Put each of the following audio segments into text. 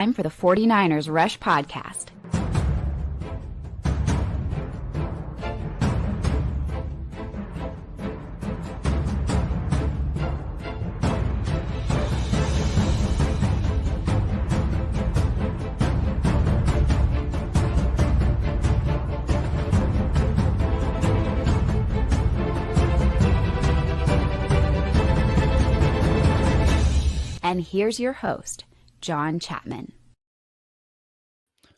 Time for the 49ers Rush Podcast. And here's your host, John Chapman.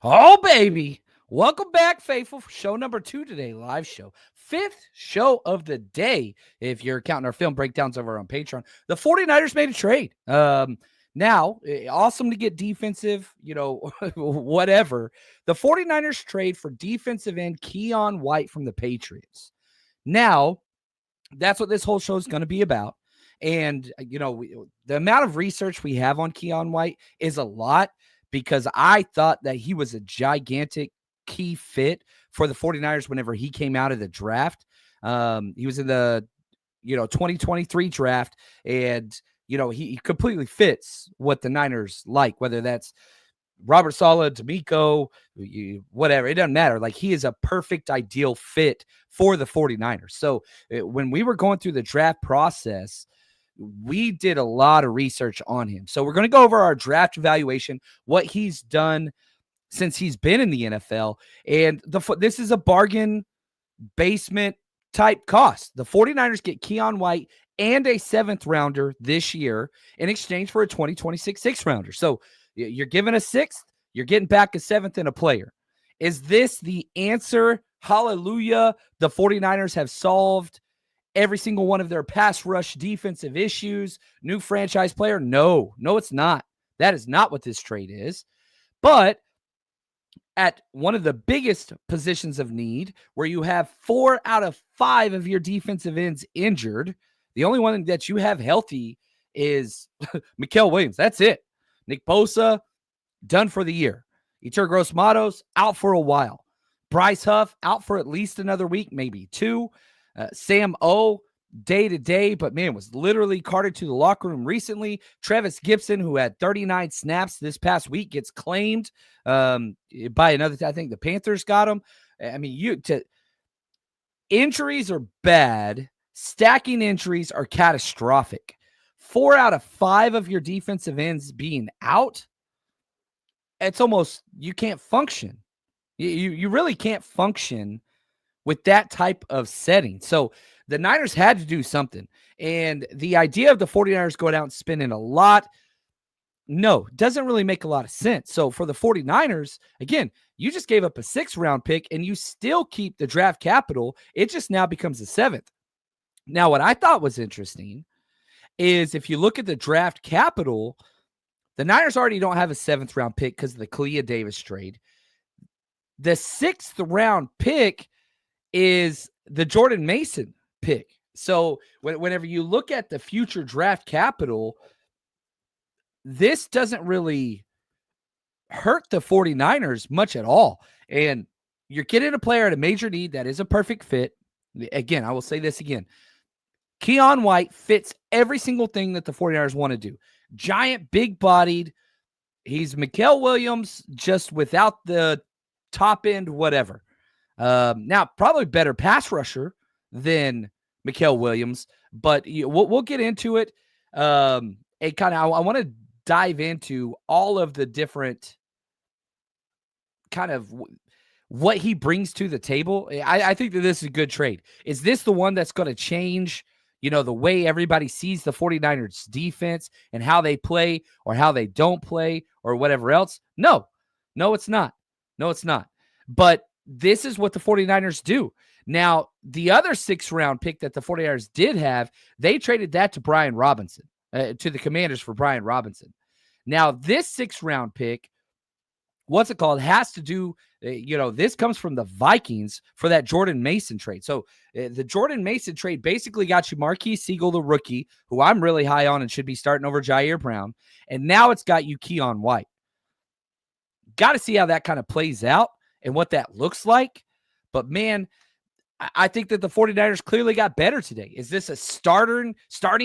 Oh, baby. Welcome back, faithful. Show number 2 today, live show. 5th show of the day, if you're counting our film breakdowns over on Patreon. The 49ers made a trade. Now, awesome to get defensive, whatever. The 49ers trade for defensive end Keion White from the Patriots. Now, that's what this whole show is going to be about. And, the amount of research we have on Keion White is a lot because I thought that he was a gigantic key fit for the 49ers whenever he came out of the draft. He was in the, 2023 draft, and, he completely fits what the Niners like, whether that's Robert Saleh, D'Amico, whatever. It doesn't matter. Like, he is a perfect, ideal fit for the 49ers. So when we were going through the draft process, we did a lot of research on him. So we're going to go over our draft evaluation, what he's done since he's been in the NFL. And this is a bargain basement type cost. The 49ers get Keion White and a 7th rounder this year in exchange for a 2026 6th rounder. So you're giving a 6th, you're getting back a 7th and a player. Is this the answer? Hallelujah. The 49ers have solved every single one of their pass rush defensive issues, new franchise player? No, it's not. That is not what this trade is. But at one of the biggest positions of need, where you have 4 out of 5 of your defensive ends injured, the only one that you have healthy is Mikael Williams. That's it. Nick Bosa, done for the year. Yetur Gross-Matos, out for a while. Bryce Huff, out for at least another week, maybe 2. Sam O, day-to-day, but man, was literally carted to the locker room recently. Travis Gibson, who had 39 snaps this past week, gets claimed by another. I think the Panthers got him. I mean, injuries are bad. Stacking injuries are catastrophic. 4 out of 5 of your defensive ends being out, it's almost, you can't function. You really can't function with that type of setting. So the Niners had to do something. And the idea of the 49ers going out and spending a lot, no, doesn't really make a lot of sense. So for the 49ers, again, you just gave up a 6th round pick and you still keep the draft capital. It just now becomes a 7th. Now, what I thought was interesting is if you look at the draft capital, the Niners already don't have a 7th round pick because of the Kalia Davis trade. The 6th round pick is the Jordan Mason pick. So whenever you look at the future draft capital, this doesn't really hurt the 49ers much at all. And you're getting a player at a major need that is a perfect fit. Again, I will say this again. Keion White fits every single thing that the 49ers want to do. Giant, big-bodied. He's Mikael Williams, just without the top end, whatever. Now, probably better pass rusher than Mikael Williams, but we'll get into it. I want to dive into all of the different kind of what he brings to the table. I think that this is a good trade. Is this the one that's going to change, the way everybody sees the 49ers defense and how they play or how they don't play or whatever else? No, it's not. But this is what the 49ers do. Now, the other 6th round pick that the 49ers did have, they traded that to Brian Robinson, to the Commanders for Brian Robinson. Now, this 6th round pick, has to do, this comes from the Vikings for that Jordan Mason trade. So the Jordan Mason trade basically got you Marquise Siegel, the rookie, who I'm really high on and should be starting over Jair Brown. And now it's got you Keion White. Got to see how that kind of plays out and what that looks like. But, man, I think that the 49ers clearly got better today. Is this a starting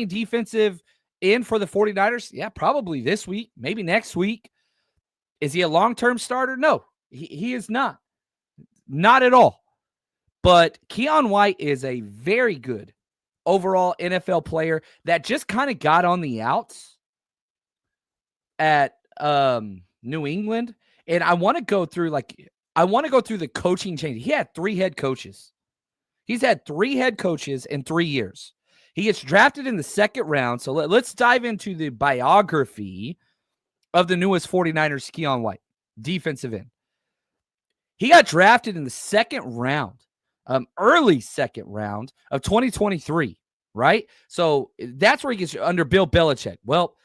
defensive end for the 49ers? Yeah, probably this week, maybe next week. Is he a long-term starter? No, he is not. Not at all. But Keion White is a very good overall NFL player that just kind of got on the outs at New England. And I want to go through the coaching change. He had 3 head coaches. He's had 3 head coaches in 3 years. He gets drafted in the 2nd round. So let's dive into the biography of the newest 49ers, Keion White, defensive end. He got drafted in the 2nd round, early 2nd round of 2023, right? So that's where he gets under Bill Belichick. Well,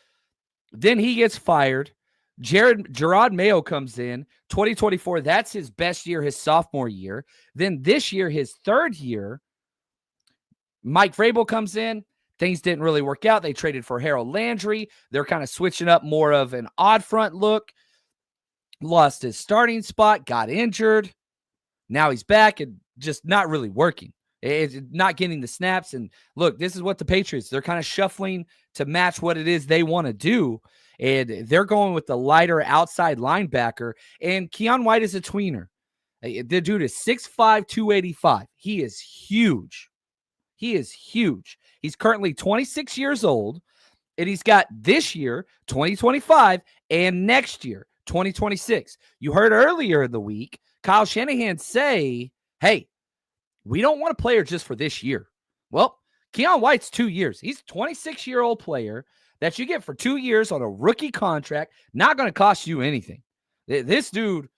then he gets fired. Gerard Mayo comes in, 2024. That's his best year, his sophomore year. Then this year, his 3rd year, Mike Vrabel comes in. Things didn't really work out. They traded for Harold Landry. They're kind of switching up more of an odd front look. Lost his starting spot, got injured. Now he's back and just not really working. It's not getting the snaps. And look, this is what the Patriots, they're kind of shuffling to match what it is they want to do. And they're going with the lighter outside linebacker. And Keion White is a tweener. The dude is 6'5", 285. He is huge. He is huge. He's currently 26 years old, and he's got this year, 2025, and next year, 2026. You heard earlier in the week, Kyle Shanahan say, hey, we don't want a player just for this year. Well, Keion White's 2 years. He's a 26-year-old player that you get for 2 years on a rookie contract, not going to cost you anything. This dude,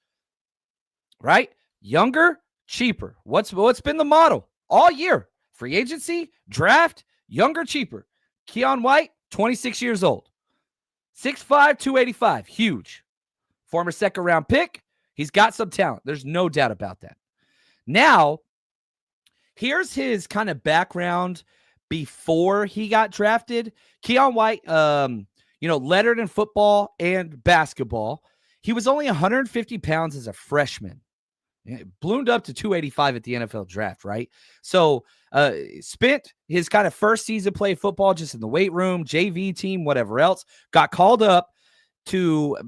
right? Younger, cheaper. What's been the model all year? Free agency, draft, younger, cheaper. Keion White, 26 years old. 6'5", 285. Huge. Former 2nd round pick. He's got some talent. There's no doubt about that. Now, here's his kind of before he got drafted. Keion White, lettered in football and basketball. He was only 150 pounds as a freshman. Ballooned up to 285 at the NFL draft, right? So spent his kind of first season playing football just in the weight room, JV team, whatever else. Got called up to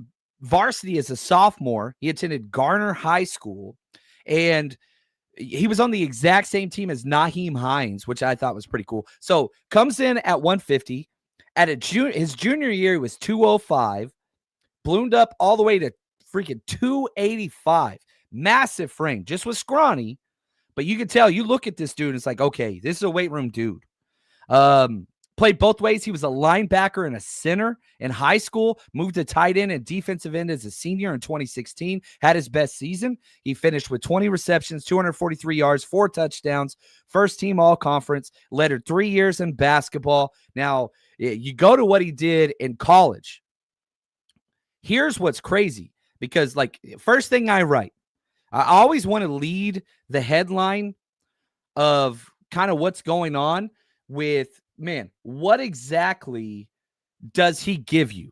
varsity as a sophomore. He attended Garner High School, and he was on the exact same team as Naheem Hines, which I thought was pretty cool. So comes in at 150. At his junior year, he was 205. Ballooned up all the way to freaking 285. Massive frame, just was scrawny, but you can tell, you look at this dude, it's like, okay, this is a weight room dude. Played both ways. He was a linebacker and a center in high school, moved to tight end and defensive end as a senior in 2016, had his best season. He finished with 20 receptions, 243 yards, 4 touchdowns, first team all conference, lettered 3 years in basketball. Now, you go to what he did in college. Here's what's crazy, because first thing I write, I always want to lead the headline of kind of what's going on with, man, what exactly does he give you?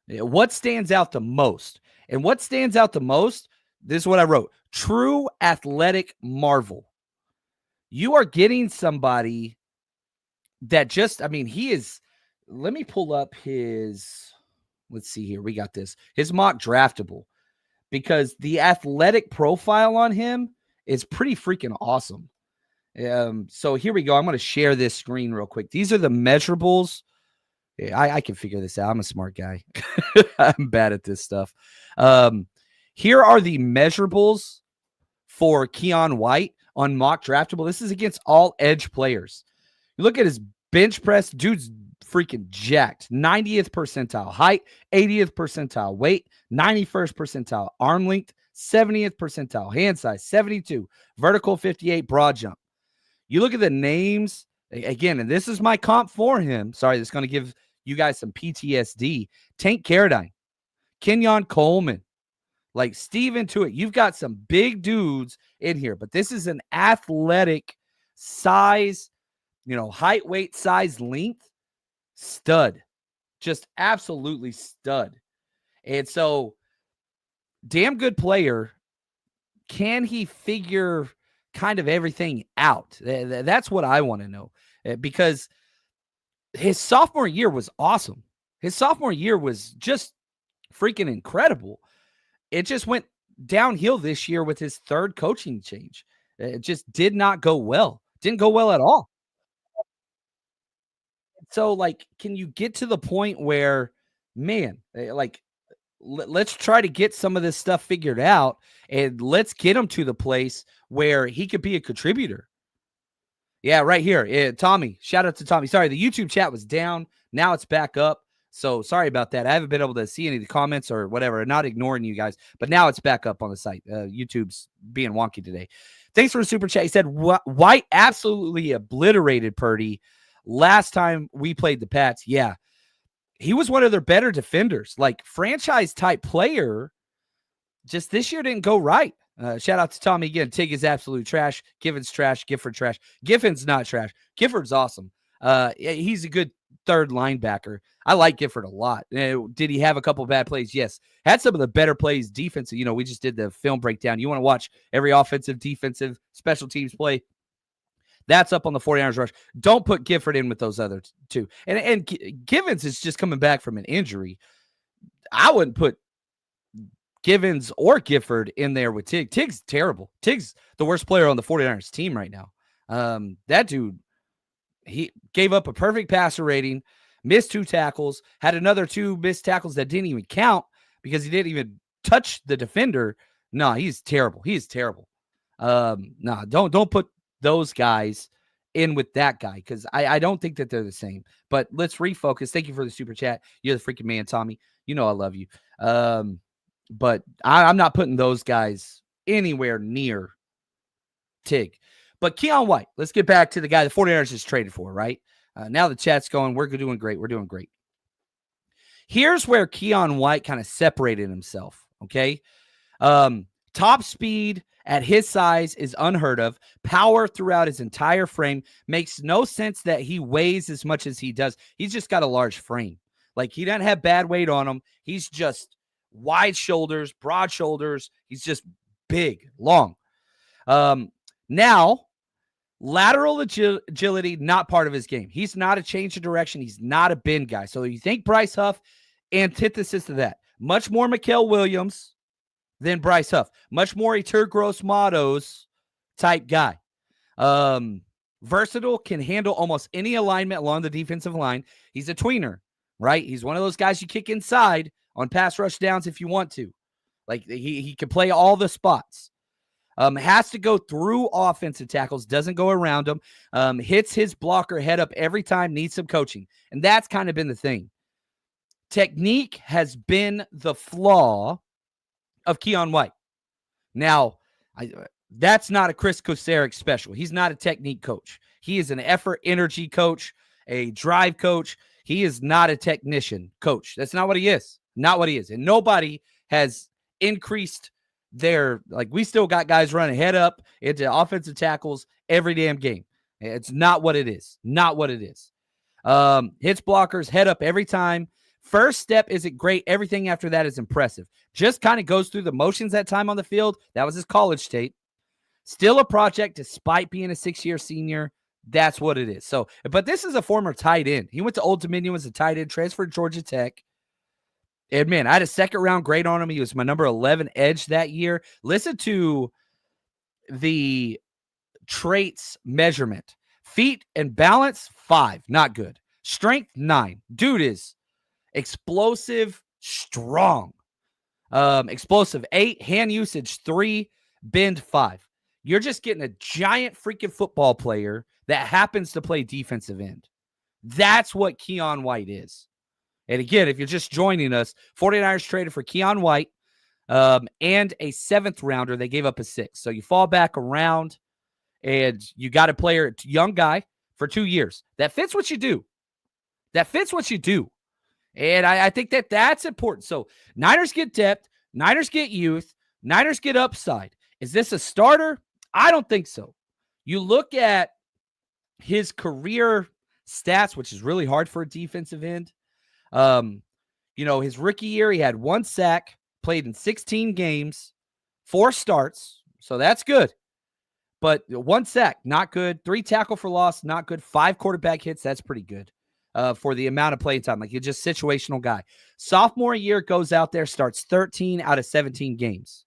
What stands out the most? And what stands out the most, this is what I wrote, true athletic marvel. You are getting somebody that he is, let me pull up his, let's see here, we got this, his mock draftable. Because the athletic profile on him is pretty freaking awesome. So here we go. I'm going to share this screen real quick. These are the measurables. I can figure this out. I'm a smart guy. I'm bad at this stuff. Here are the measurables for Keion White on mock draftable. This is against all edge players. You look at his bench press. Dude's freaking jacked. 90th percentile height, 80th percentile weight, 91st percentile arm length, 70th percentile hand size, 72, vertical 58, broad jump. You look at the names again, and this is my comp for him. Sorry, this is going to give you guys some PTSD. Tank Carradine, Kenyon Coleman, Steven Tuitt. You've got some big dudes in here, but this is an athletic size, height, weight, size, length. Stud, just absolutely stud. And so, damn good player. Can he figure kind of everything out? That's what I want to know, because his sophomore year was awesome. His sophomore year was just freaking incredible. It just went downhill this year with his third coaching change. It just did not go well. Didn't go well at all. So, like, can you get to the point where, man, like, let's try to get some of this stuff figured out and let's get him to the place where he could be a contributor. Yeah, right here. Tommy, shout out to Tommy. Sorry, the YouTube chat was down. Now it's back up. So sorry about that. I haven't been able to see any of the comments or whatever. I'm not ignoring you guys, but now it's back up on the site. YouTube's being wonky today. Thanks for the super chat. He said White absolutely obliterated Purdy last time we played the Pats. Yeah, he was one of their better defenders, like franchise type player. Just this year didn't go right. Shout out to Tommy again. Tig is absolute trash. Giffin's trash. Gifford trash. Giffin's not trash. Gifford's awesome. He's a good third linebacker. I like Gifford a lot. Did he have a couple bad plays? Yes. Had some of the better plays defensive. We just did the film breakdown. You want to watch every offensive, defensive, special teams play? That's up on the 49ers rush. Don't put Gifford in with those other two. And Givens is just coming back from an injury. I wouldn't put Givens or Gifford in there with Tig. Tig's terrible. Tig's the worst player on the 49ers team right now. That dude, he gave up a perfect passer rating, missed 2 tackles, had another 2 missed tackles that didn't even count because he didn't even touch the defender. No, he's terrible. He's terrible. No, don't put those guys in with that guy because I don't think that they're the same. But let's refocus. Thank you for the super chat. You're the freaking man, Tommy. You know I love you. But I'm not putting those guys anywhere near Tig. But Keion White, let's get back to the guy the 49ers just traded for, right? Now the chat's going, we're doing great. We're doing great. Here's where Keion White kind of separated himself, okay? Top speed at his size is unheard of. Power throughout his entire frame. Makes no sense that he weighs as much as he does. He's just got a large frame. Like, he doesn't have bad weight on him. He's just wide shoulders, broad shoulders. He's just big, long. Now, lateral agility, not part of his game. He's not a change of direction. He's not a bend guy. So you think Bryce Huff, antithesis to that. Much more Mikael Williams than Bryce Huff. Much more Etur Gross-Matos type guy. Versatile, can handle almost any alignment along the defensive line. He's a tweener, right? He's one of those guys you kick inside on pass rush downs if you want to. Like, he can play all the spots. Has to go through offensive tackles, doesn't go around them, hits his blocker head up every time, needs some coaching. And that's kind of been the thing. Technique has been the flaw of Keion White. Now, that's not a Chris Kocurek special. He's not a technique coach. He is an effort, energy coach, a drive coach. He is not a technician coach. That's not what he is. Not what he is. And nobody has increased their, like, we still got guys running head up into offensive tackles every damn game. It's not what it is. Not what it is. Hits blockers, head up every time. First step isn't great. Everything after that is impressive. Just kind of goes through the motions that time on the field. That was his college tape. Still a project despite being a 6-year senior. That's what it is. So, but this is a former tight end. He went to Old Dominion as a tight end, transferred to Georgia Tech. And man, I had a 2nd round grade on him. He was my number 11 edge that year. Listen to the traits measurement. Feet and balance, 5. Not good. Strength, 9. Dude is explosive, strong. Explosive, 8. Hand usage, 3. Bend, 5. You're just getting a giant freaking football player that happens to play defensive end. That's what Keion White is. And again, if you're just joining us, 49ers traded for Keion White and a 7th rounder. They gave up a 6th. So you fall back around and you got a player, young guy, for 2 years. That fits what you do. That fits what you do. And I think that that's important. So Niners get depth. Niners get youth. Niners get upside. Is this a starter? I don't think so. You look at his career stats, which is really hard for a defensive end. His rookie year, he had 1 sack, played in 16 games, 4 starts. So that's good. But 1 sack, not good. 3 tackle for loss, not good. 5 quarterback hits, that's pretty good. for the amount of playing time. Like, you're just situational guy. Sophomore year, goes out there, starts 13 out of 17 games.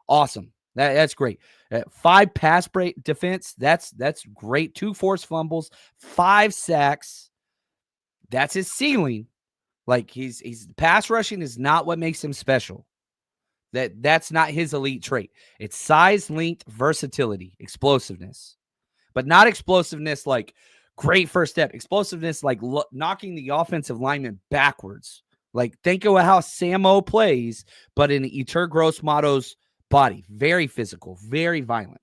Awesome. That's great. 5 pass break defense. That's great. 2 forced fumbles, 5 sacks. That's his ceiling. Like, he's pass rushing is not what makes him special. That's not his elite trait. It's size, length, versatility, explosiveness, but not explosiveness like great first step. Explosiveness like knocking the offensive lineman backwards. Like, think of how Samo plays, but in Eter Gross-Mato's body. Very physical, very violent.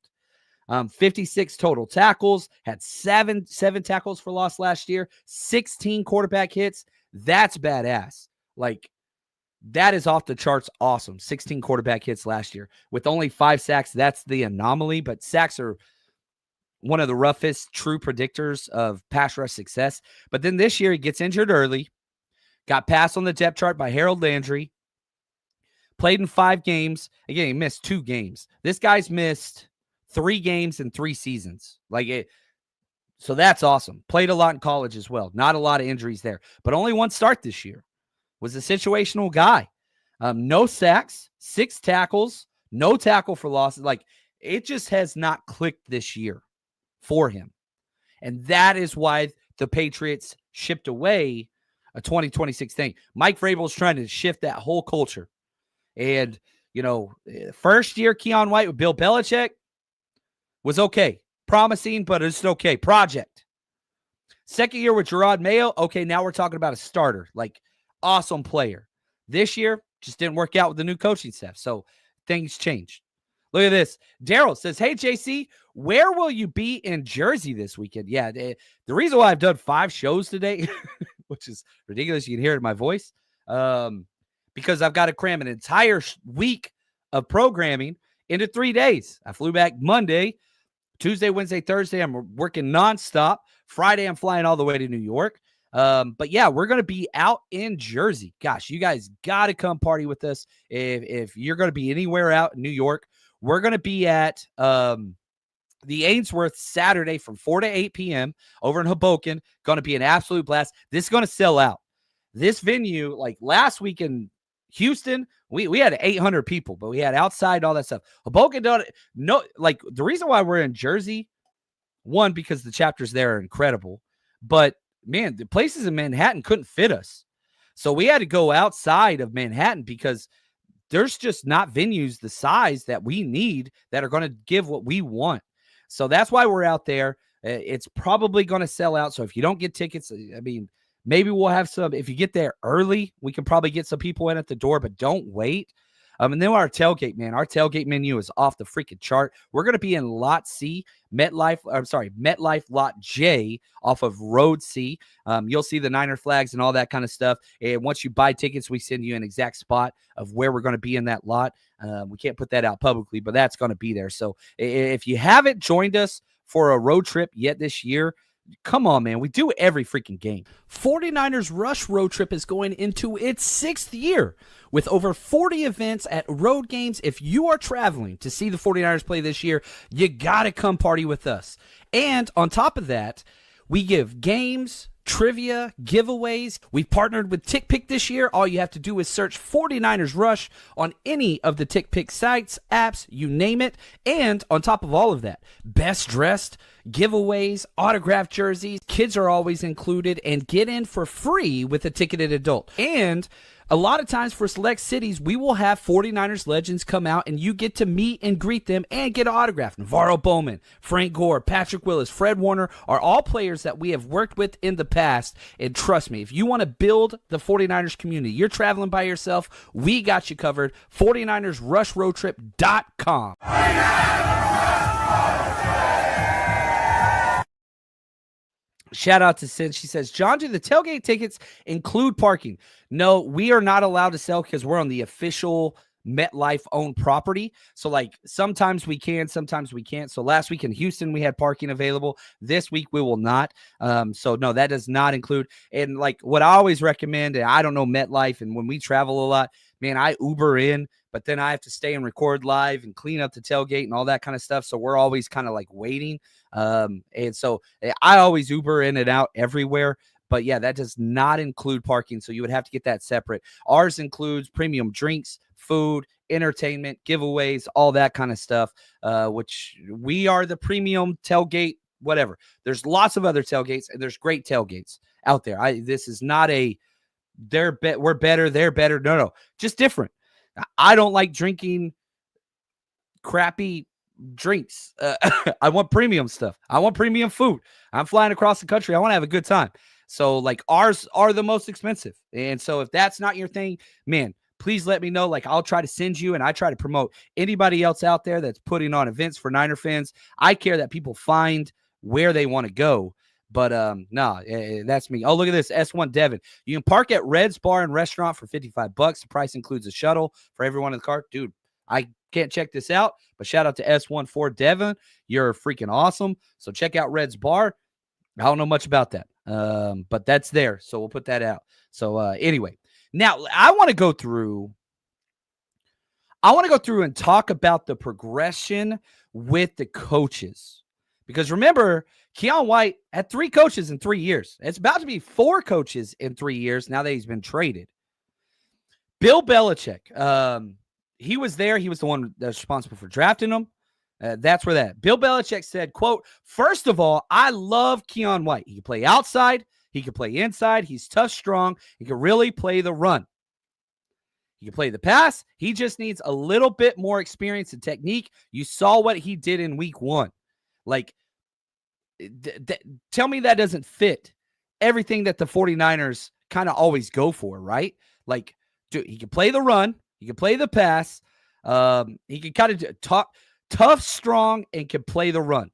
56 total tackles, had seven tackles for loss last year, 16 quarterback hits. That's badass. Like, that is off the charts awesome. 16 quarterback hits last year with only 5 sacks. That's the anomaly, but sacks are one of the roughest true predictors of pass rush success. But then this year he gets injured early, got passed on the depth chart by Harold Landry, played in 5 games. Again, he missed 2 games. This guy's missed 3 games in 3 seasons. So that's awesome. Played a lot in college as well. Not a lot of injuries there, but only 1 start this year. Was a situational guy. No sacks, 6 tackles, no tackle for losses. Like, it just has not clicked this year for him. And that is why the Patriots shipped away a 2026 thing. Mike Vrabel's trying to shift that whole culture. And, first year Keion White with Bill Belichick was okay. Promising, but it's okay. Project. Second year with Gerard Mayo, okay, now we're talking about a starter. Like, awesome player. This year, just didn't work out with the new coaching staff. So things changed. Look at this. Daryl says, hey, JC, where will you be in Jersey this weekend? Yeah, the reason why I've done 5 shows today, which is ridiculous, you can hear it in my voice, because I've got to cram an entire week of programming into 3 days. I flew back Monday, Tuesday, Wednesday, Thursday. I'm working nonstop. Friday, I'm flying all the way to New York. But yeah, we're going to be out in Jersey. Gosh, you guys got to come party with us. If you're going to be anywhere out in New York, we're going to be at the Ainsworth Saturday from 4 to 8 p.m. over in Hoboken. Going to be an absolute blast. This is going to sell out. This venue, like last week in Houston, we had 800 people, but we had outside all that stuff. Hoboken, the reason why we're in Jersey, one, because the chapters there are incredible, but man, the places in Manhattan couldn't fit us. So we had to go outside of Manhattan because there's just not venues the size that we need that are going to give what we want. So that's why we're out there. It's probably going to sell out. So if you don't get tickets, I mean, maybe we'll have some. If you get there early, we can probably get some people in at the door, but don't wait. And then our tailgate, man, our tailgate menu is off the freaking chart. We're going to be in Lot C, MetLife Lot J off of Road C. You'll see the Niner flags and all that kind of stuff. And once you buy tickets, we send you an exact spot of where we're going to be in that lot. We can't put that out publicly, but that's going to be there. So if you haven't joined us for a road trip yet this year, come on, man. We do every freaking game. 49ers Rush Road Trip is going into its 6th year with over 40 events at road games. If you are traveling to see the 49ers play this year, you got to come party with us. And on top of that, we give games, trivia, giveaways. We've partnered with TickPick this year. All you have to do is search 49ers Rush on any of the TickPick sites, apps, you name it. And on top of all of that, best dressed, giveaways, autographed jerseys, kids are always included, and get in for free with a ticketed adult. And a lot of times for select cities, we will have 49ers legends come out and you get to meet and greet them and get an autograph. Navarro Bowman, Frank Gore, Patrick Willis, Fred Warner are all players that we have worked with in the past. And trust me, if you want to build the 49ers community, you're traveling by yourself, we got you covered. 49ersRushRoadTrip.com. Shout out to Sin. She says, John, do the tailgate tickets include parking? No, we are not allowed to sell because we're on the official MetLife owned property. So like sometimes we can, sometimes we can't. So last week in Houston, we had parking available. This week we will not. So no, that does not include. And like what I always recommend, and I don't know MetLife, and when we travel a lot, man, I Uber in, but then I have to stay and record live and clean up the tailgate and all that kind of stuff. So we're always kind of like waiting. And so I always Uber in and out everywhere. But yeah, that does not include parking, so you would have to get that separate. Ours includes premium drinks, food, entertainment, giveaways, all that kind of stuff, which we are the premium tailgate, whatever. There's lots of other tailgates, and there's great tailgates out there. This is not a we're better, they're better. No, just different. I don't like drinking crappy drinks. I want premium stuff. I want premium food. I'm flying across the country. I want to have a good time. So like ours are the most expensive. And so if that's not your thing, man, please let me know. Like I'll try to send you, and I try to promote anybody else out there that's putting on events for Niner fans. I care that people find where they want to go. But no, that's me. Oh, look at this. S1 Devin. You can park at Red's Bar and Restaurant for $55. The price includes a shuttle for everyone in the car. Dude, I can't check this out, but shout out to S14 Devin. You're freaking awesome. So check out Red's Bar. I don't know much about that, but that's there. So we'll put that out. So anyway, now I want to go through and talk about the progression with the coaches. Because remember, Keion White had 3 coaches in 3 years. It's about to be 4 coaches in 3 years now that he's been traded. Bill Belichick, he was there. He was the one that's responsible for drafting him. That's where that. Bill Belichick said, quote, "First of all, I love Keion White. He can play outside. He can play inside. He's tough, strong. He can really play the run. He can play the pass. He just needs a little bit more experience and technique. You saw what he did in week 1. Like, tell me that doesn't fit everything that the 49ers kind of always go for, right? Like, dude, he can play the run. He can play the pass. He can kind of talk tough, strong, and can play the run.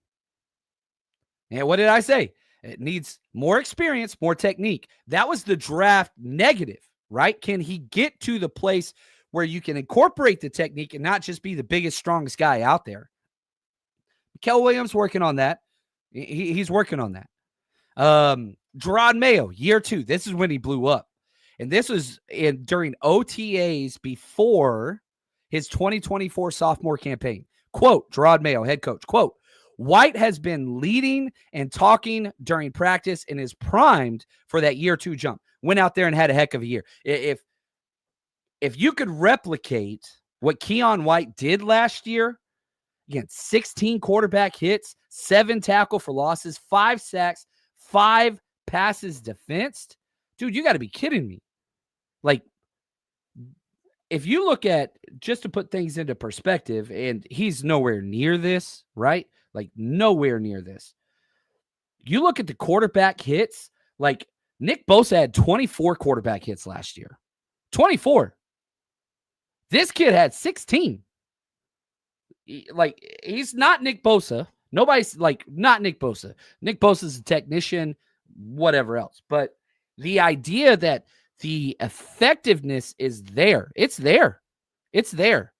And what did I say? It needs more experience, more technique. That was the draft negative, right? Can he get to the place where you can incorporate the technique and not just be the biggest, strongest guy out there? Kel Williams working on that. He's working on that. Gerard Mayo, year 2. This is when he blew up. And this was during OTAs before his 2024 sophomore campaign. Quote, Gerard Mayo, head coach, quote, "White has been leading and talking during practice and is primed for that year 2 jump." Went out there and had a heck of a year. If you could replicate what Keion White did last year, again, 16 quarterback hits, 7 tackle for losses, 5 sacks, 5 passes defensed. Dude, you got to be kidding me. Like, if you look at, just to put things into perspective, and he's nowhere near this, right? Like, nowhere near this. You look at the quarterback hits, like, Nick Bosa had 24 quarterback hits last year. 24. This kid had 16. Like, he's not Nick Bosa. Nobody's like, not Nick Bosa. Nick Bosa's a technician, whatever else. But the idea that the effectiveness is there. It's there. It's there.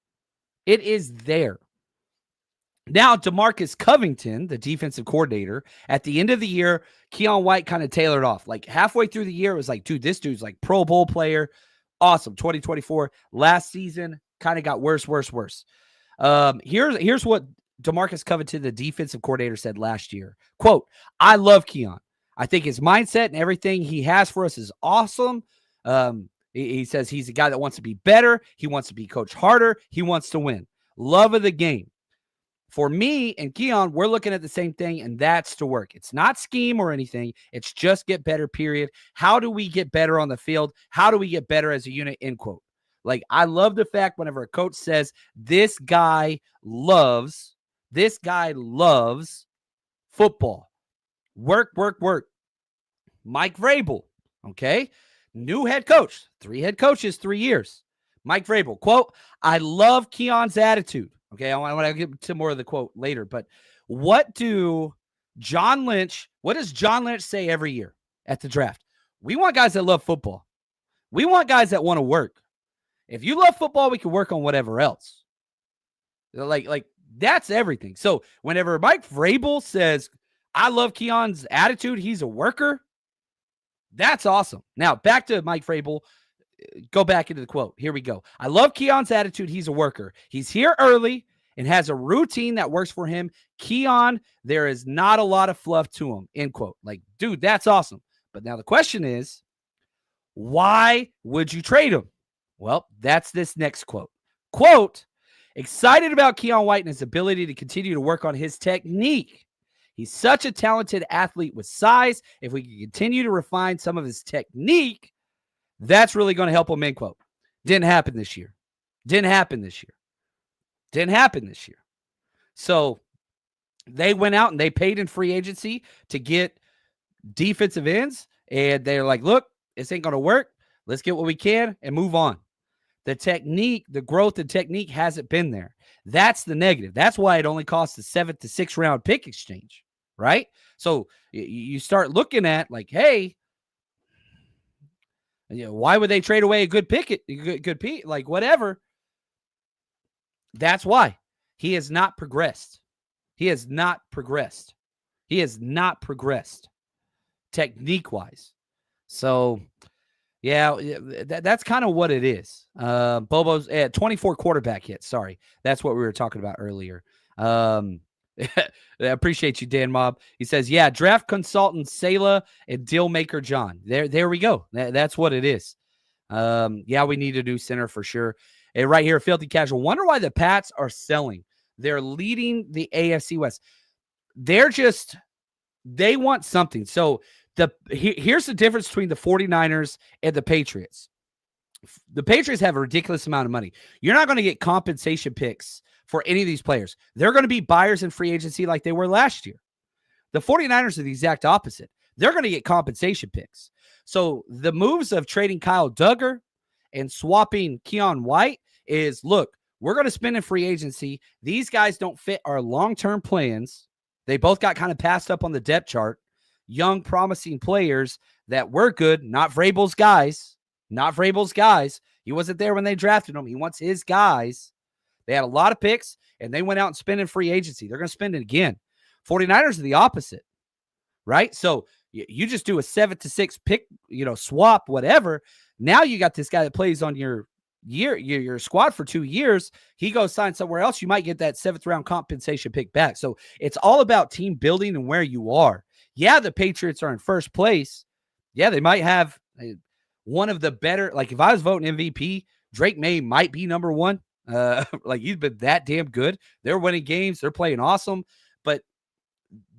It is there. Now, DeMarcus Covington, the defensive coordinator, at the end of the year, Keion White kind of tailored off. Like halfway through the year, it was like, dude, this dude's like Pro Bowl player. Awesome. 2024. Last season kind of got worse. Here's what DeMarcus Covington, the defensive coordinator, said last year. Quote, "I love Keion. I think his mindset and everything he has for us is awesome. He says he's a guy that wants to be better. He wants to be coached harder. He wants to win. Love of the game. For me and Keion, we're looking at the same thing, and that's to work. It's not scheme or anything. It's just get better, period. How do we get better on the field? How do we get better as a unit?" End quote. Like, I love the fact whenever a coach says, this guy loves football. Work. Mike Vrabel, okay? New head coach, 3 head coaches, 3 years. Mike Vrabel, quote, "I love Keion's attitude." Okay, I want to get to more of the quote later, but what does John Lynch say every year at the draft? We want guys that love football. We want guys that want to work. If you love football, we can work on whatever else. Like that's everything. So whenever Mike Vrabel says, "I love Keion's attitude, he's a worker," that's awesome. Now, back to Mike Vrabel. Go back into the quote. Here we go. "I love Keion's attitude. He's a worker. He's here early and has a routine that works for him. Keion, there is not a lot of fluff to him." End quote. Like, dude, that's awesome. But now the question is, why would you trade him? Well, that's this next quote. Quote, excited about Keion White and his ability to continue to work on his technique. He's such a talented athlete with size. If we can continue to refine some of his technique, that's really going to help him, end quote. Didn't happen this year. Didn't happen this year. Didn't happen this year. So they went out and they paid in free agency to get defensive ends. And they're like, look, this ain't going to work. Let's get what we can and move on. The technique, the growth in technique hasn't been there. That's the negative. That's why it only costs a 7th to 6th round pick exchange, right? So you start looking at like, hey, why would they trade away a good pick? Good pick, like whatever. That's why he has not progressed. He has not progressed. He has not progressed technique-wise. So, yeah, that's kind of what it is. Bobo's at 24 quarterback hits. Sorry. That's what we were talking about earlier. I appreciate you, Dan Mob. He says, yeah, draft consultant Salah and deal maker John. There we go. That's what it is. Yeah, we need a new center for sure. And right here, Filthy Casual. Wonder why the Pats are selling. They're leading the AFC West. They want something. So here's the difference between the 49ers and the Patriots. The Patriots have a ridiculous amount of money. You're not going to get compensation picks for any of these players. They're going to be buyers in free agency like they were last year. The 49ers are the exact opposite. They're going to get compensation picks. So the moves of trading Kyle Duggar and swapping Keion White is, look, we're going to spend in free agency. These guys don't fit our long-term plans. They both got kind of passed up on the depth chart. Young, promising players that were good, not Vrabel's guys. Not Vrabel's guys. He wasn't there when they drafted him. He wants his guys. They had a lot of picks, and they went out and spent in free agency. They're going to spend it again. 49ers are the opposite, right? So you just do a 7th to 6th pick, swap, whatever. Now you got this guy that plays on your squad for 2 years. He goes sign somewhere else. You might get that 7th round compensation pick back. So it's all about team building and where you are. Yeah, the Patriots are in first place. Yeah, they might have one of the better, like if I was voting MVP, Drake May might be number one. Like he's been that damn good. They're winning games. They're playing awesome. But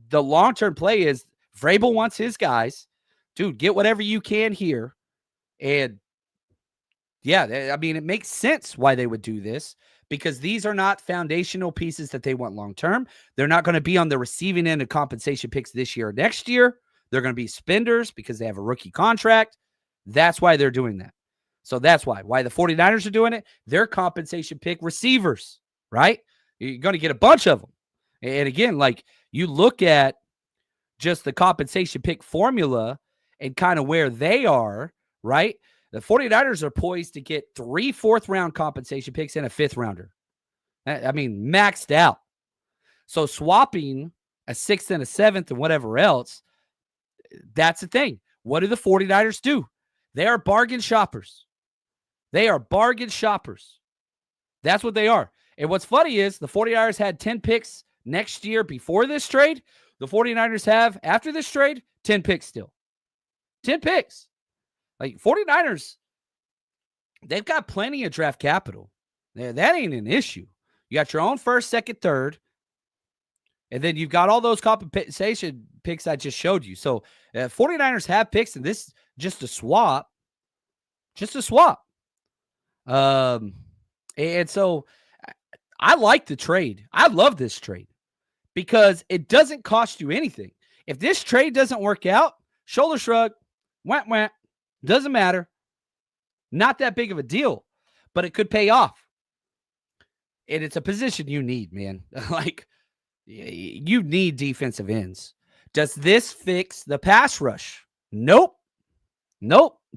the long-term play is Vrabel wants his guys. Dude, get whatever you can here. And yeah, I mean, it makes sense why they would do this because these are not foundational pieces that they want long-term. They're not going to be on the receiving end of compensation picks this year or next year. They're going to be spenders because they have a rookie contract. That's why they're doing that. So that's why the 49ers are doing it. They're compensation pick receivers, right? You're going to get a bunch of them. And again, like you look at just the compensation pick formula and kind of where they are, right? The 49ers are poised to get 3 4th-round compensation picks and a 5th rounder. I mean, maxed out. So swapping a 6th and a 7th and whatever else, that's the thing. What do the 49ers do? They are bargain shoppers. They are bargain shoppers. That's what they are. And what's funny is the 49ers had 10 picks next year before this trade. The 49ers have, after this trade, 10 picks still. 10 picks. Like 49ers, they've got plenty of draft capital. That ain't an issue. You got your own 1st, 2nd, 3rd, and then you've got all those compensation picks I just showed you. So 49ers have picks, and this is just a swap. Just a swap. And so I like the trade. I love this trade because it doesn't cost you anything. If this trade doesn't work out, shoulder shrug, wah. Doesn't matter. Not that big of a deal, but it could pay off. And it's a position you need, man. Like, you need defensive ends. Does this fix the pass rush? Nope.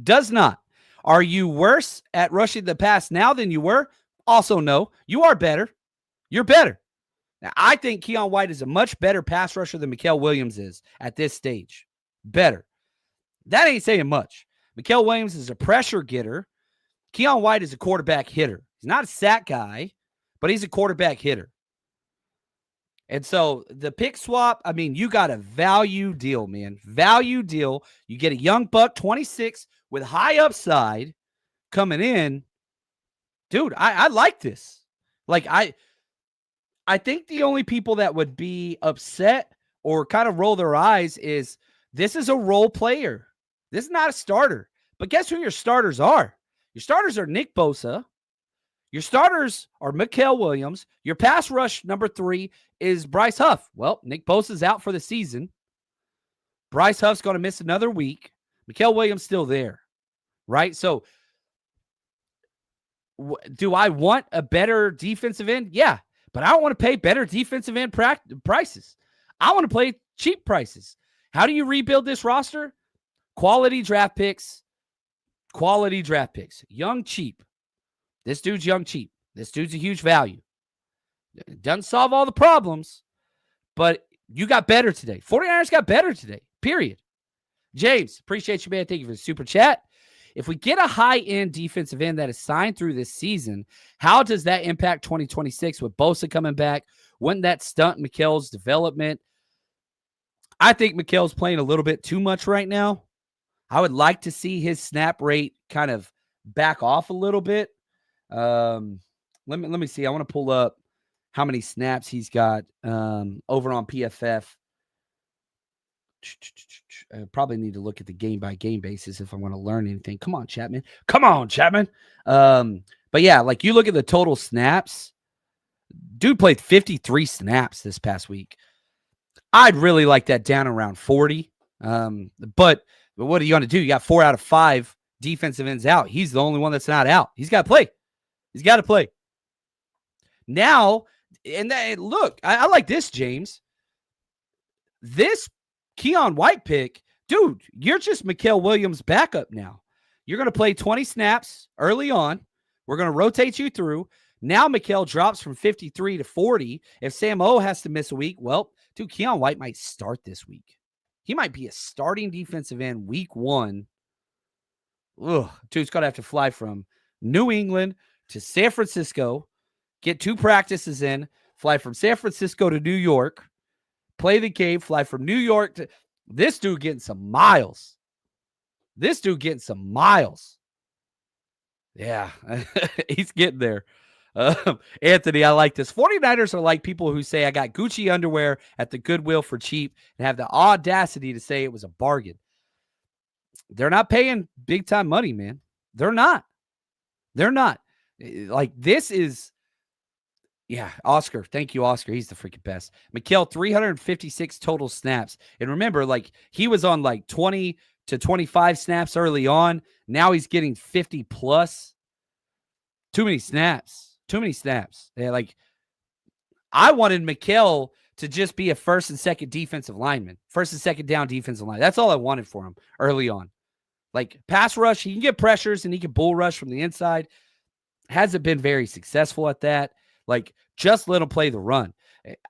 Does not. Are you worse at rushing the pass now than you were? Also, no. You are better. You're better. Now, I think Keion White is a much better pass rusher than Mikael Williams is at this stage. Better. That ain't saying much. Mikael Williams is a pressure getter. Keion White is a quarterback hitter. He's not a sack guy, but he's a quarterback hitter. And so the pick swap, I mean, you got a value deal, man. Value deal. You get a young buck, 26, with high upside coming in. Dude, I like this. Like, I think the only people that would be upset or kind of roll their eyes is this is a role player. This is not a starter. But guess who your starters are? Your starters are Nick Bosa. Your starters are Mikael Williams. Your pass rush number 3 is Bryce Huff. Well, Nick Bosa's out for the season. Bryce Huff's going to miss another week. Mikael Williams still there, right? So do I want a better defensive end? Yeah, but I don't want to pay better defensive end prices. I want to play cheap prices. How do you rebuild this roster? Quality draft picks. Quality draft picks. Young, cheap. This dude's young, cheap. This dude's a huge value. It doesn't solve all the problems, but you got better today. 49ers got better today, period. James, appreciate you, man. Thank you for the super chat. If we get a high-end defensive end that is signed through this season, how does that impact 2026 with Bosa coming back? Wouldn't that stunt Mikael's development? I think Mikael's playing a little bit too much right now. I would like to see his snap rate kind of back off a little bit. Let me see. I want to pull up how many snaps he's got over on PFF. I probably need to look at the game-by-game basis if I want to learn anything. Come on, Chapman. Come on, Chapman. But yeah, like you look at the total snaps. Dude played 53 snaps this past week. I'd really like that down around 40. But what are you going to do? You got 4 out of 5 defensive ends out. He's the only one that's not out. He's got to play. He's got to play. Now, and look, I like this, James. This Keion White pick, dude, you're just Mikael Williams' backup now. You're going to play 20 snaps early on. We're going to rotate you through. Now Mikael drops from 53 to 40. If Sam O has to miss a week, well, dude, Keion White might start this week. He might be a starting defensive end week 1. Ugh, dude's going to have to fly from New England to San Francisco, get 2 practices in, fly from San Francisco to New York, play the game, fly from New York to this dude getting some miles. This dude getting some miles. Yeah, he's getting there. Anthony, I like this. 49ers are like people who say, I got Gucci underwear at the Goodwill for cheap and have the audacity to say it was a bargain. They're not paying big time money, man. They're not. They're not. Like, this is, yeah, Oscar. Thank you, Oscar. He's the freaking best. Mikael, 356 total snaps. And remember, like, he was on like 20 to 25 snaps early on. Now he's getting 50 plus. Too many snaps. Too many snaps. Yeah, like, I wanted Mikael to just be a first and second defensive lineman. First and second down defensive line. That's all I wanted for him early on. Like, pass rush, he can get pressures and he can bull rush from the inside. Hasn't been very successful at that. Like, just let him play the run.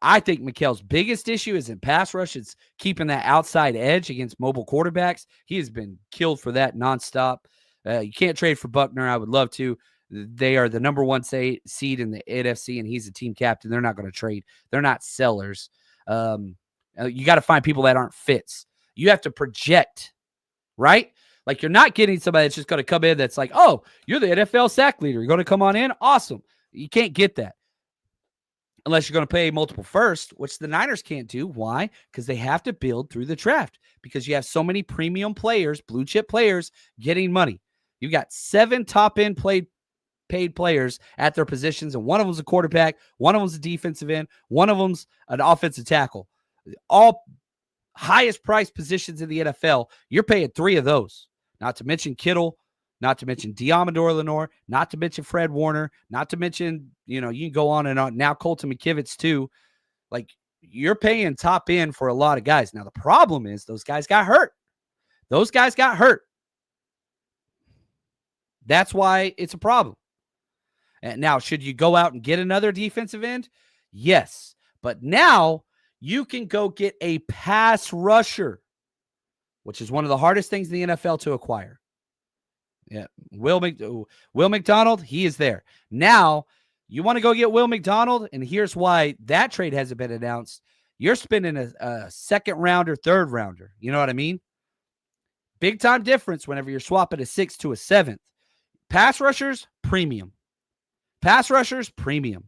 I think Mikael's biggest issue is in pass rush. It's keeping that outside edge against mobile quarterbacks. He has been killed for that nonstop. You can't trade for Buckner. I would love to. They are the number 1 seed in the NFC, and he's a team captain. They're not going to trade. They're not sellers. You got to find people that aren't fits. You have to project, right? Like, you're not getting somebody that's just going to come in that's like, oh, you're the NFL sack leader. You're going to come on in? Awesome. You can't get that unless you're going to pay multiple first, which the Niners can't do. Why? Because they have to build through the draft because you have so many premium players, blue chip players getting money. You got 7 top-end paid players at their positions, and one of them's a quarterback, one of them's a defensive end, one of them's an offensive tackle. All highest priced positions in the NFL, you're paying 3 of those. Not to mention Kittle, not to mention Diamador Lenore, not to mention Fred Warner, not to mention, you can go on and on. Now Colton McKivitz too. Like, you're paying top end for a lot of guys. Now, the problem is those guys got hurt. That's why it's a problem. And now, should you go out and get another defensive end? Yes. But now you can go get a pass rusher, which is one of the hardest things in the NFL to acquire. Yeah, Will McDonald, he is there. Now, You want to go get Will McDonald, and here's why that trade hasn't been announced. You're spending a second rounder, third rounder. You know what I mean? Big time difference whenever you're swapping a 6th to a 7th. Pass rushers, premium. Pass rushers, premium.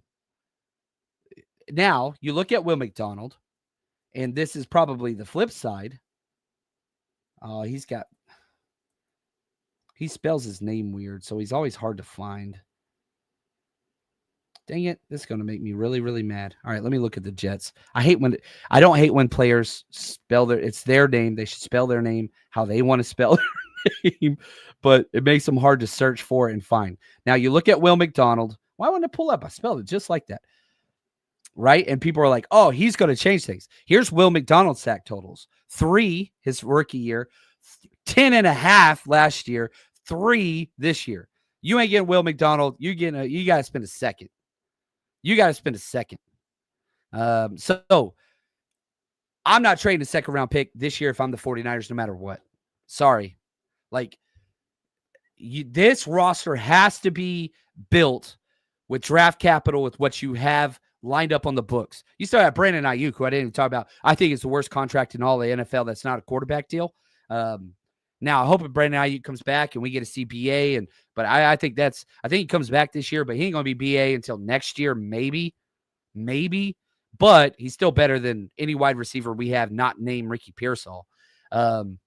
Now, you look at Will McDonald, and this is probably the flip side. He spells his name weird, so he's always hard to find. Dang it. This is going to make me really, really mad. All right, let me look at the Jets. I don't hate when players spell it's their name. They should spell their name how they want to spell their name, but it makes them hard to search for and find. Now, you look at Will McDonald. Why wouldn't it pull up? I spelled it just like that. Right? And people are like, oh, he's going to change things. Here's Will McDonald's sack totals. 3 his rookie year, 10.5 last year, 3 this year. You ain't getting Will McDonald. You got to spend a second. You got to spend a second. So I'm not trading a second round pick this year if I'm the 49ers, no matter what. Sorry. This roster has to be built with draft capital, with what you have lined up on the books. You still have Brandon Ayuk, who I didn't even talk about. I think it's the worst contract in all the NFL that's not a quarterback deal. Now, I hope if Brandon Ayuk comes back and we get to see BA, but I think he comes back this year, but he ain't going to be BA until next year, maybe. But he's still better than any wide receiver we have not named Ricky Pearsall. So,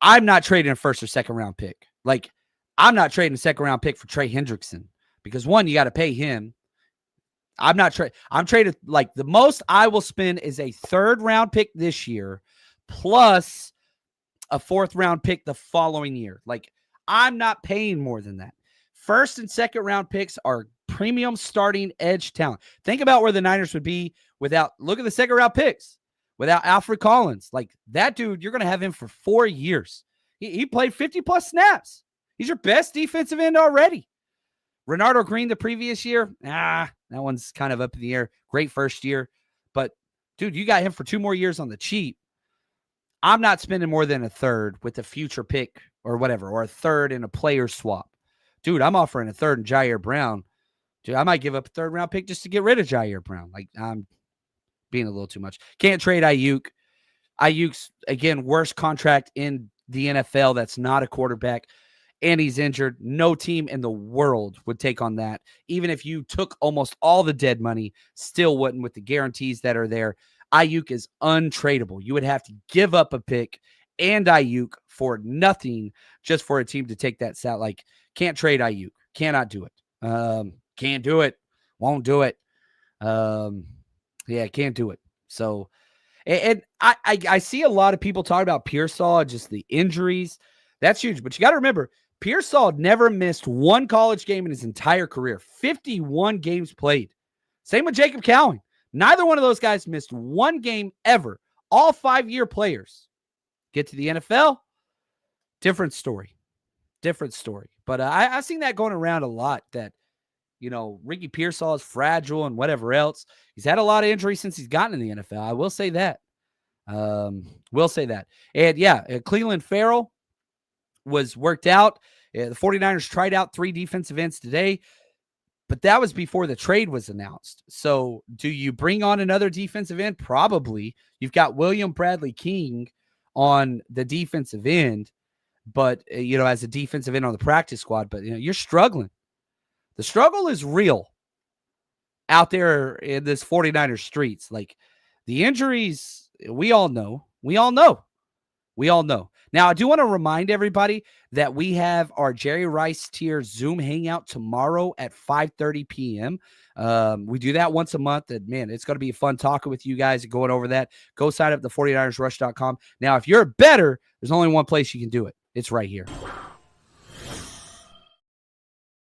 I'm not trading a first or second round pick. I'm not trading a second round pick for Trey Hendrickson because, one, you got to pay him. I'm trading, the most I will spend is a third round pick this year plus a fourth round pick the following year. I'm not paying more than that. First and second round picks are premium starting edge talent. Think about where the Niners would be look at the second round picks, without Alfred Collins. That dude, you're going to have him for 4 years. He played 50 plus snaps. He's your best defensive end already. Renardo Green the previous year, that one's kind of up in the air. Great first year. But, dude, you got him for 2 more years on the cheap. I'm not spending more than a third with a future pick or whatever, or a third in a player swap. Dude, I'm offering a third in Jair Brown. Dude, I might give up a third round pick just to get rid of Jair Brown. I'm being a little too much. Can't trade Ayuk. Ayuk's, again, worst contract in the NFL that's not a quarterback, and he's injured. No team in the world would take on that. Even if you took almost all the dead money, still wouldn't with the guarantees that are there. Ayuk is untradeable. You would have to give up a pick and Ayuk for nothing just for a team to take that sat. Can't trade Ayuk. Cannot do it. Can't do it. Won't do it. Can't do it. So, and I see a lot of people talk about Pearsall, just the injuries. That's huge. But you got to remember, Pearsall never missed one college game in his entire career. 51 games played. Same with Jacob Cowing. Neither one of those guys missed one game ever. All 5-year players. Get to the NFL, different story. But I've seen that going around a lot, that, Ricky Pearsall is fragile and whatever else. He's had a lot of injuries since he's gotten in the NFL. I will say that. And, Cleveland Farrell was worked out. The 49ers tried out 3 defensive ends today. But that was before the trade was announced. So do you bring on another defensive end? Probably. You've got William Bradley King on the defensive end, but, as a defensive end on the practice squad, but, you're struggling. The struggle is real out there in this 49ers streets. The injuries, we all know. Now, I do want to remind everybody that we have our Jerry Rice tier Zoom hangout tomorrow at 5:30 p.m. We do that once a month, and, man, it's going to be fun talking with you guys and going over that. Go sign up at the49ersrush.com. Now, if you're a bettor, there's only one place you can do it. It's right here.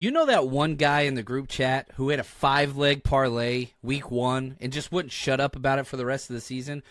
You know that one guy in the group chat who had a 5-leg parlay week 1 and just wouldn't shut up about it for the rest of the season?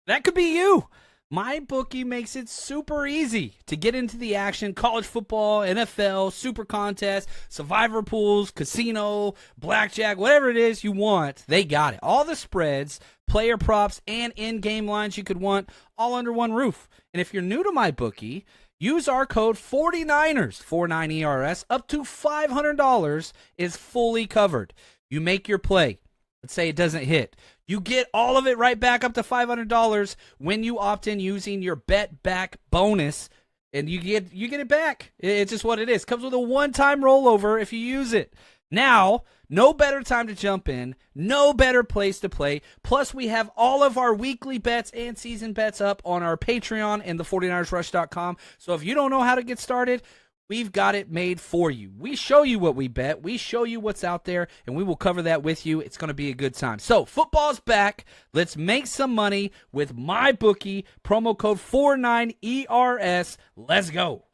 That could be you. MyBookie makes it super easy to get into the action. College football, NFL, super contest, survivor pools, casino, blackjack, whatever it is you want, they got it. All the spreads, player props, and in-game lines you could want all under one roof. And if you're new to MyBookie, Use our code 49ers, 49ERS, up to $500 is fully covered. You make your play. Let's say it doesn't hit. You get all of it right back up to $500 when you opt in using your bet back bonus, and you get it back. It's just what it is. Comes with a one-time rollover if you use it. Now, no better time to jump in, no better place to play. Plus, we have all of our weekly bets and season bets up on our Patreon and the 49ersrush.com. So if you don't know how to get started, we've got it made for you. We show you what we bet. We show you what's out there, and we will cover that with you. It's going to be a good time. So football's back. Let's make some money with MyBookie. Promo code 49ERS. Let's go.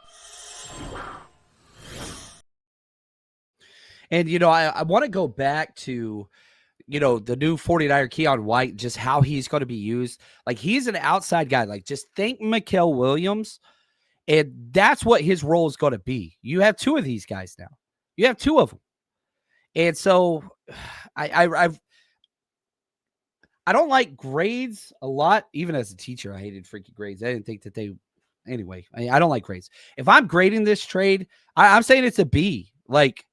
And, I want to go back to, the new 49er Keion White, just how he's going to be used. Like, he's an outside guy. Like, just think Mikael Williams. And that's what his role is going to be. You have two of these guys now. You have two of them. And so I don't like grades a lot. Even as a teacher, I hated freaking grades. I didn't think that anyway, I don't like grades. If I'm grading this trade, I'm saying it's a B. Like,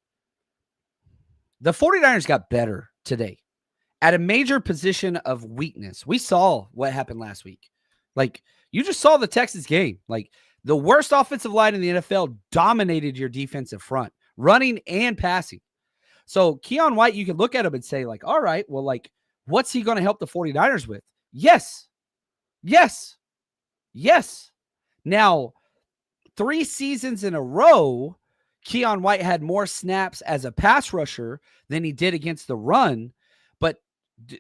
the 49ers got better today at a major position of weakness. We saw what happened last week. Like, you just saw the Texas game. Like, the worst offensive line in the NFL dominated your defensive front, running and passing. So Keion White, you can look at him and say, like, all right, well, like, what's he going to help the 49ers with? Yes. Yes. Yes. Now, 3 seasons in a row, Keion White had more snaps as a pass rusher than he did against the run. But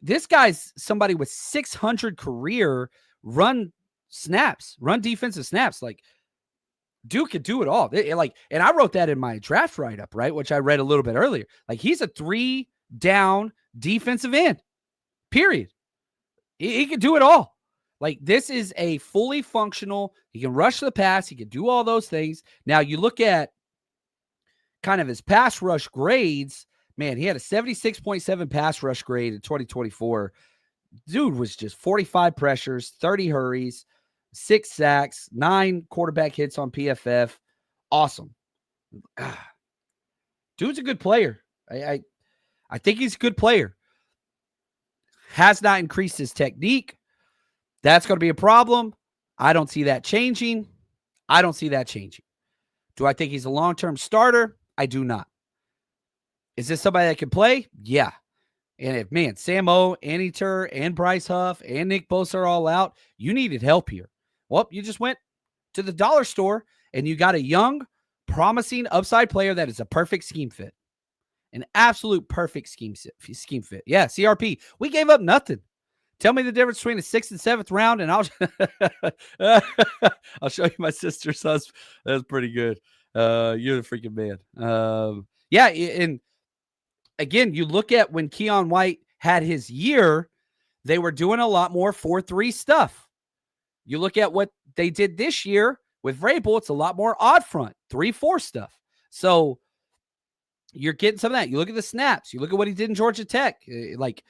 this guy's somebody with 600 career run defensive snaps. Like, dude could do it all. And I wrote that in my draft write-up, right, which I read a little bit earlier. Like, he's a 3-down defensive end, period. He can do it all. Like, this is a fully functional, he can rush the pass, he can do all those things. Now, you look at kind of his pass rush grades, man, he had a 76.7 pass rush grade in 2024. Dude was just 45 pressures, 30 hurries, 6 sacks, 9 quarterback hits on PFF. Awesome. Dude's a good player. I think he's a good player. Has not increased his technique. That's going to be a problem. I don't see that changing. Do I think he's a long-term starter? I do not. Is this somebody that can play? Yeah. And if, Sam O, Annie Tur, and Bryce Huff, and Nick Bosa are all out, you needed help here. Well, you just went to the dollar store, and you got a young, promising upside player that is a perfect scheme fit. An absolute perfect scheme fit. Yeah, CRP. We gave up nothing. Tell me the difference between the 6th and 7th round, and I'll show you my sister's husband. That's pretty good. You're the freaking man. Yeah, and again, you look at when Keion White had his year, they were doing a lot more 4-3 stuff. You look at what they did this year with Vrabel, it's a lot more odd front, 3-4 stuff. So you're getting some of that. You look at the snaps. You look at what he did in Georgia Tech. Like,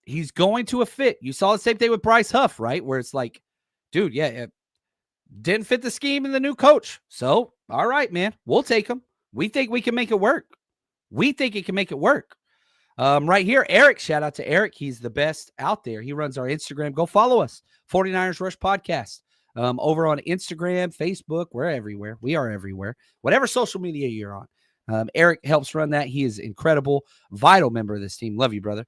he's going to a fit. You saw the same thing with Bryce Huff, right? Where it's like, dude, it didn't fit the scheme and the new coach. So, all right, man, we'll take him. We think we can make it work. Right here, Eric, shout out to Eric. He's the best out there. He runs our Instagram. Go follow us, 49ers Rush Podcast. Over on Instagram, Facebook, we're everywhere. We are everywhere. Whatever social media you're on. Eric helps run that. He is incredible, vital member of this team. Love you, brother.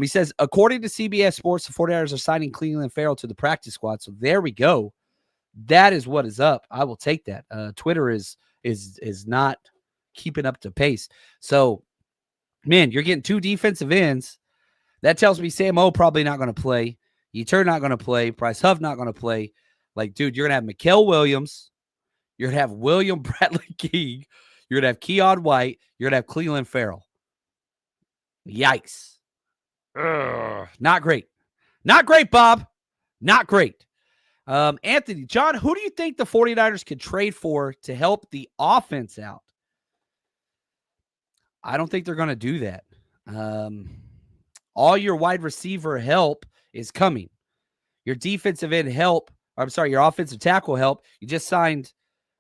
He says, according to CBS Sports, the 49ers are signing Cleveland Farrell to the practice squad. So there we go. That is what is up. I will take that. Twitter is not keeping up to pace. So, man, you're getting 2 defensive ends. That tells me Sam O probably not going to play. Yetur not going to play. Bryce Huff not going to play. Like, dude, you're going to have Mikael Williams. You're going to have William Bradley King. You're going to have Keion White. You're going to have Cleveland Farrell. Yikes. Not great. Not great, Bob. Not great. Anthony, John, who do you think the 49ers could trade for to help the offense out? I don't think they're going to do that. All your wide receiver help is coming. Your defensive end help, your offensive tackle help, you just signed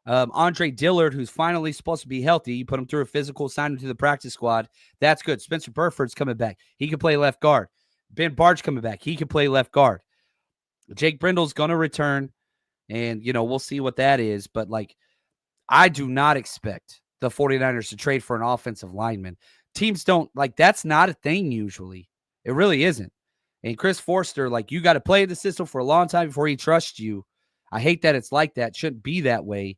Andre Dillard, who's finally supposed to be healthy, you put him through a physical, sign him to the practice squad. That's good. Spencer Burford's coming back. He can play left guard. Ben Bartch coming back. He can play left guard. Jake Brindle's going to return, and, we'll see what that is. But, I do not expect the 49ers to trade for an offensive lineman. Teams don't, that's not a thing usually. It really isn't. And Chris Forster, you got to play the system for a long time before he trusts you. I hate that it's like that. It shouldn't be that way.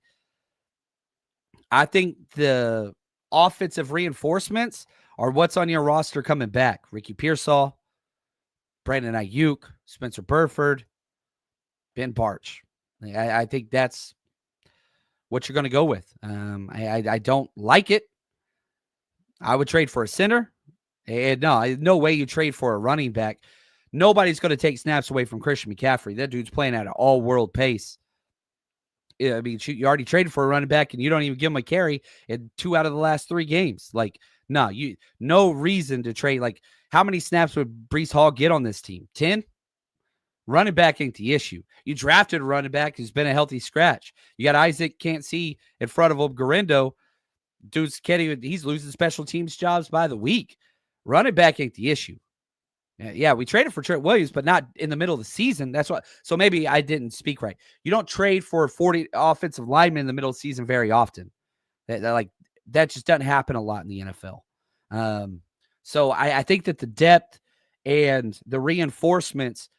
I think the offensive reinforcements are what's on your roster coming back. Ricky Pearsall, Brandon Ayuk, Spencer Burford, Ben Bartch. I think that's what you're going to go with. I don't like it. I would trade for a center. And no way you trade for a running back. Nobody's going to take snaps away from Christian McCaffrey. That dude's playing at an all-world pace. I mean, you already traded for a running back, and you don't even give him a carry in 2 out of the last 3 games. No reason to trade. How many snaps would Breece Hall get on this team? 10? Running back ain't the issue. You drafted a running back who's been a healthy scratch. You got Isaac can't see in front of him. Garindo, he's losing special teams jobs by the week. Running back ain't the issue. Yeah, we traded for Trent Williams, but not in the middle of the season. That's what. So maybe I didn't speak right. You don't trade for 40 offensive linemen in the middle of the season very often. That just doesn't happen a lot in the NFL. So I think that the depth and the reinforcements,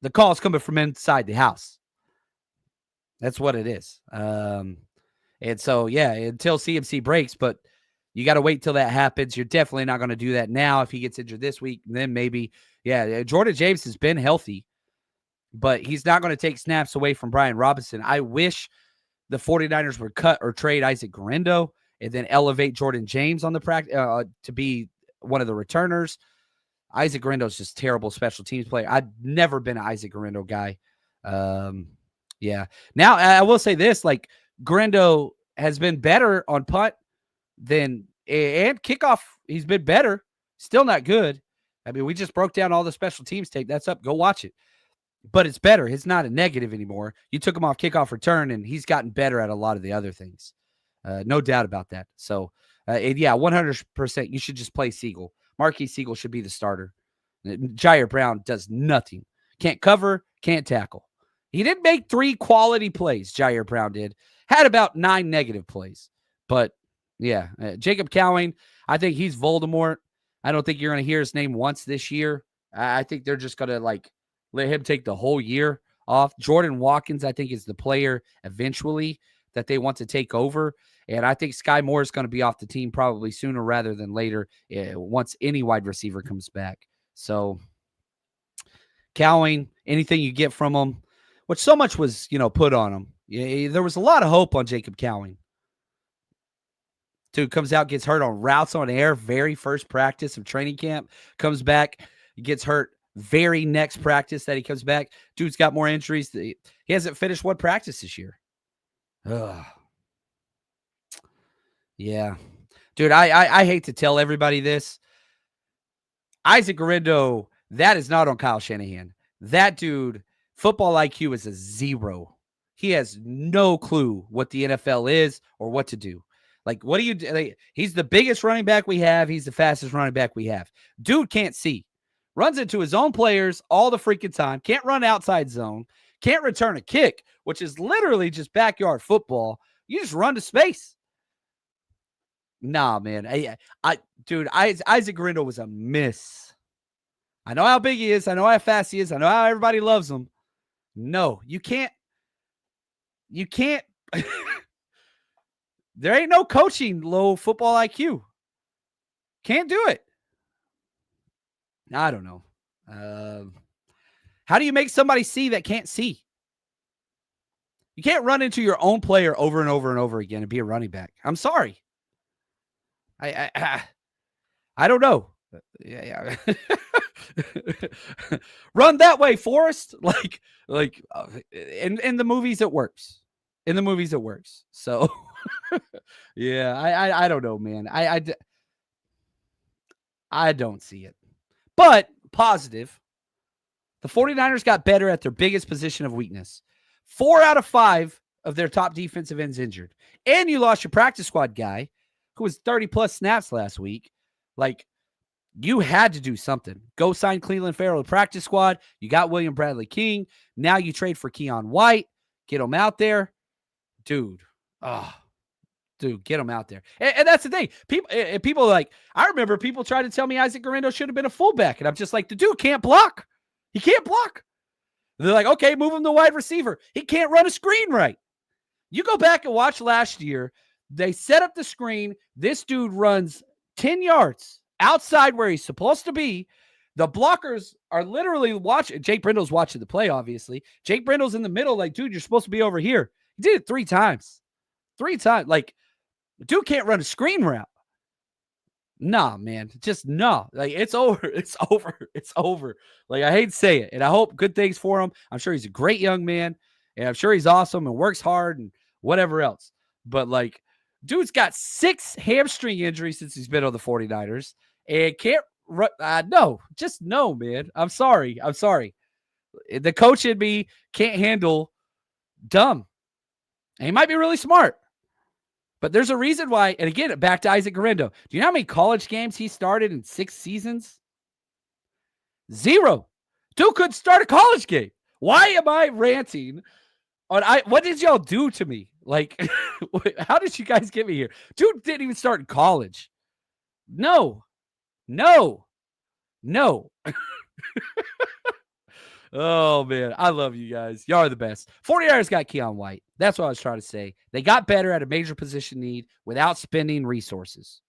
the call is coming from inside the house. That's what it is. And so, yeah, until CMC breaks, but you got to wait till that happens. You're definitely not going to do that now. If he gets injured this week, then maybe, yeah, Jordan James has been healthy, but he's not going to take snaps away from Brian Robinson. I wish the 49ers would cut or trade Isaac Garindo and then elevate Jordan James on the practice to be one of the returners. Isaac Garindo is just terrible special teams player. I've never been an Isaac Garindo guy. Yeah. Now, I will say this, Garindo has been better on punt and kickoff. He's been better. Still not good. I mean, we just broke down all the special teams tape. That's up. Go watch it. But it's better. It's not a negative anymore. You took him off kickoff return, and he's gotten better at a lot of the other things. No doubt about that. So, 100%, you should just play Siegel. Marquise Siegel should be the starter. Jair Brown does nothing. Can't cover, can't tackle. He didn't make 3 quality plays, Jair Brown did. Had about 9 negative plays. But, yeah, Jacob Cowing, I think he's Voldemort. I don't think you're going to hear his name once this year. I think they're just going to, let him take the whole year off. Jordan Watkins, I think, is the player eventually that they want to take over. And I think Sky Moore is going to be off the team probably sooner rather than later once any wide receiver comes back. So, Cowing, anything you get from him, which so much was, put on him. Yeah, there was a lot of hope on Jacob Cowing. Dude comes out, gets hurt on routes on air, very first practice of training camp, comes back, gets hurt very next practice that he comes back. Dude's got more injuries. He hasn't finished one practice this year. Ugh. Yeah. Dude, I hate to tell everybody this. Isaac Garindo, that is not on Kyle Shanahan. That dude, football IQ is a 0. He has no clue what the NFL is or what to do. What do you do? He's the biggest running back we have. He's the fastest running back we have. Dude can't see. Runs into his own players all the freaking time. Can't run outside zone. Can't return a kick, which is literally just backyard football. You just run to space. Nah, man. Dude, Isaac Garindo was a miss. I know how big he is. I know how fast he is. I know how everybody loves him. No, you can't. You can't. There ain't no coaching low football IQ. Can't do it. I don't know. How do you make somebody see that can't see? You can't run into your own player over and over and over again and be a running back. I'm sorry. I don't know. Yeah. Run that way, Forrest. In the movies it works. In the movies it works. So yeah, I don't know, man. I don't see it. But positive, the 49ers got better at their biggest position of weakness. 4 out of 5 of their top defensive ends injured. And you lost your practice squad guy who was 30-plus snaps last week. Like, you had to do something. Go sign Cleveland Farrell to practice squad. You got William Bradley King. Now you trade for Keion White. Get him out there. Dude. Get him out there. And that's the thing. People like, I remember people tried to tell me Isaac Guerrero should have been a fullback. And I'm just like, the dude can't block. He can't block. They're like, okay, move him to wide receiver. He can't run a screen right. You go back and watch last year. They set up the screen. This dude runs 10 yards outside where he's supposed to be. The blockers are literally watching. Jake Brindle's watching the play, obviously. Jake Brindle's in the middle like, dude, you're supposed to be over here. He did it 3 times. 3 times. Like, dude can't run a screen route. Nah, man. Just no. Like, it's over. It's over. It's over. Like, I hate to say it. And I hope good things for him. I'm sure he's a great young man. And I'm sure he's awesome and works hard and whatever else. But, like, dude's got 6 hamstring injuries since he's been on the 49ers. And can't run. No. Just no, man. I'm sorry. The coach in me can't handle dumb. And he might be really smart. But there's a reason why, and again, back to Isaac Guerrero. Do you know how many college games he started in 6 seasons? 0. Dude couldn't start a college game. Why am I ranting on what did y'all do to me? Like, how did you guys get me here? Dude didn't even start in college. No. Oh, man. I love you guys. Y'all are the best. 49ers got Keion White. That's what I was trying to say. They got better at a major position need without spending resources.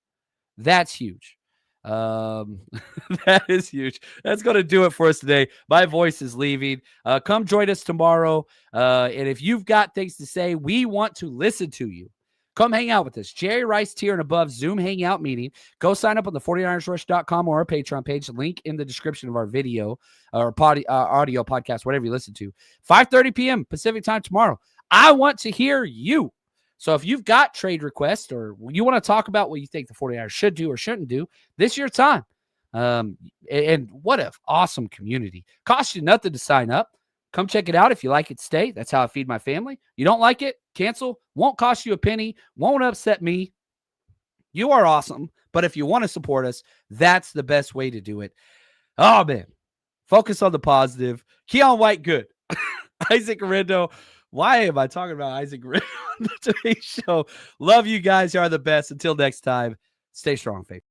That's huge. That is huge. That's going to do it for us today. My voice is leaving. Come join us tomorrow. And if you've got things to say, we want to listen to you. Come hang out with us. Jerry Rice tier and above Zoom hangout meeting. Go sign up on the 49ersrush.com or our Patreon page. Link in the description of our video or audio podcast, whatever you listen to. 5:30 p.m. Pacific time tomorrow. I want to hear you. So if you've got trade requests or you want to talk about what you think the 49ers should do or shouldn't do, this is your time. And what an awesome community. Costs you nothing to sign up. Come check it out. If you like it, stay. That's how I feed my family. You don't like it, cancel. Won't cost you a penny. Won't upset me. You are awesome. But if you want to support us, that's the best way to do it. Oh, man. Focus on the positive. Keion White, good. Isaac Guerrero. Why am I talking about Isaac Guerrero on today's show? Love you guys. You are the best. Until next time, stay strong, faith.